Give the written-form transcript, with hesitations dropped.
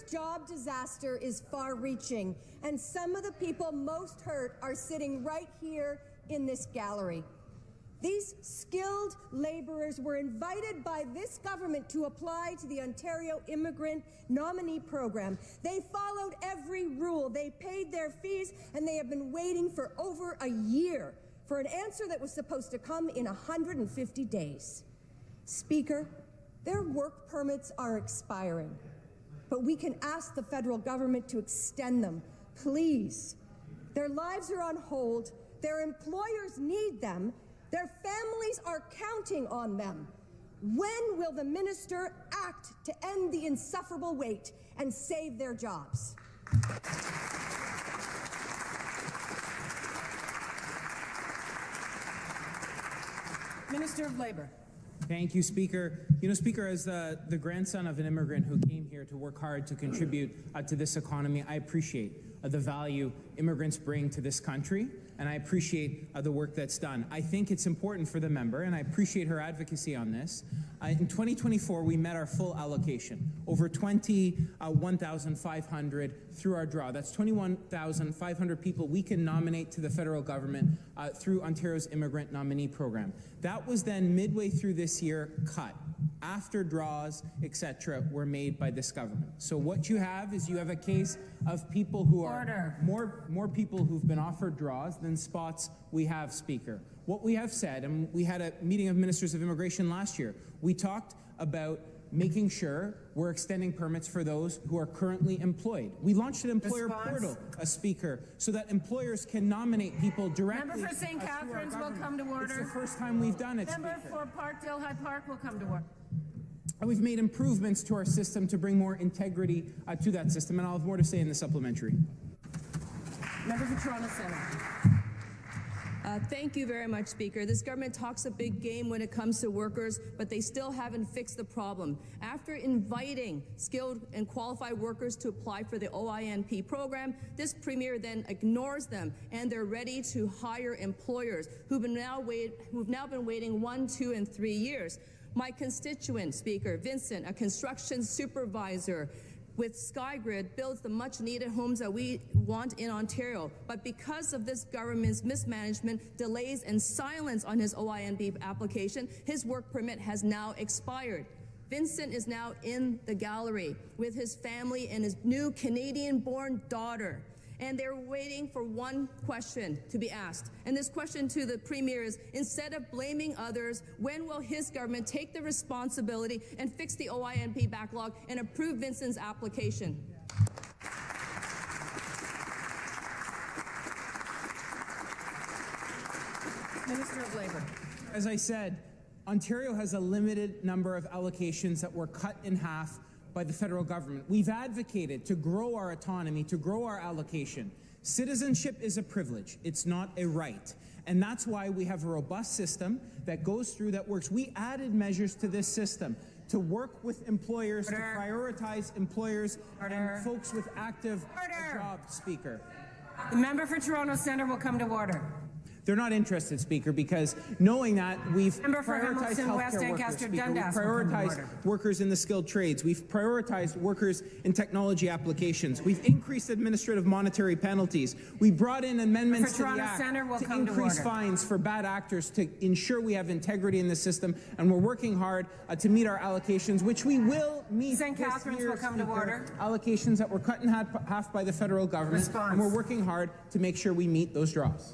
Speaker's job disaster is far-reaching, and some of the people most hurt are sitting right here in this gallery. These skilled laborers were invited by this government to apply to the Ontario Immigrant Nominee Program. They followed every rule, they paid their fees, and they have been waiting for over a year for an answer that was supposed to come in 150 days. Speaker, their work permits are expiring, but we can ask the federal government to extend them, please. Their lives are on hold, their employers need them, their families are counting on them. When will the minister act to end the insufferable wait and save their jobs? Minister of Labour. Thank you, Speaker. You know, Speaker, as the grandson of an immigrant who came here to work hard to contribute to this economy, I appreciate the value immigrants bring to this country, and I appreciate the work that's done. I think it's important for the member, and I appreciate her advocacy on this. In 2024, we met our full allocation, over 21,500 through our draw. That's 21,500 people we can nominate to the federal government through Ontario's Immigrant Nominee Program. That was then midway through this year cut after draws, etc., were made by this government. So what you have is you have a case of people who are more people who've been offered draws than spots we have, Speaker. What we have said, and we had a meeting of ministers of immigration last year, we talked about making sure we're extending permits for those who are currently employed. We launched an employer portal, Speaker, so that employers can nominate people directly. Member for St. Catharines will come to order. It's the first time we've done it, Member Speaker. for Parkdale High Park will come to order. And we've made improvements to our system to bring more integrity to that system, and I'll have more to say in the supplementary. Member for Toronto Centre. Thank you very much, Speaker. This government talks a big game when it comes to workers, but they still haven't fixed the problem. After inviting skilled and qualified workers to apply for the OINP program, this Premier then ignores them, and they're ready to hire employers who've now been waiting 1, 2, and 3 years. My constituent, Speaker, Vincent, a construction supervisor with SkyGrid, builds the much-needed homes that we want in Ontario. But because of this government's mismanagement, delays, and silence on his OINP application, his work permit has now expired. Vincent is now in the gallery with his family and his new Canadian-born daughter. And they're waiting for one question to be asked. And this question to the Premier is, instead of blaming others, when will his government take the responsibility and fix the OINP backlog and approve Vincent's application? Minister of Labour. As I said, Ontario has a limited number of allocations that were cut in half by the federal government. We've advocated to grow our autonomy, to grow our allocation. Citizenship is a privilege. It's not a right. And that's why we have a robust system that goes through, that works. We added measures to this system to work with employers, to prioritize employers and folks with active jobs, Speaker. The member for Toronto Centre will come to order. They're not interested, Speaker, because knowing that we've prioritized Hamilton, West healthcare workers, Ancaster, Speaker, we've Dundas prioritized workers in the skilled trades, we've prioritized workers in technology applications, we've increased administrative monetary penalties, we brought in amendments to the Act to increase fines for bad actors to ensure we have integrity in the system, and we're working hard to meet our allocations, which we will meet St. Catharines will come to order. Allocations that were cut in half by the federal government, and we're working hard to make sure we meet those draws.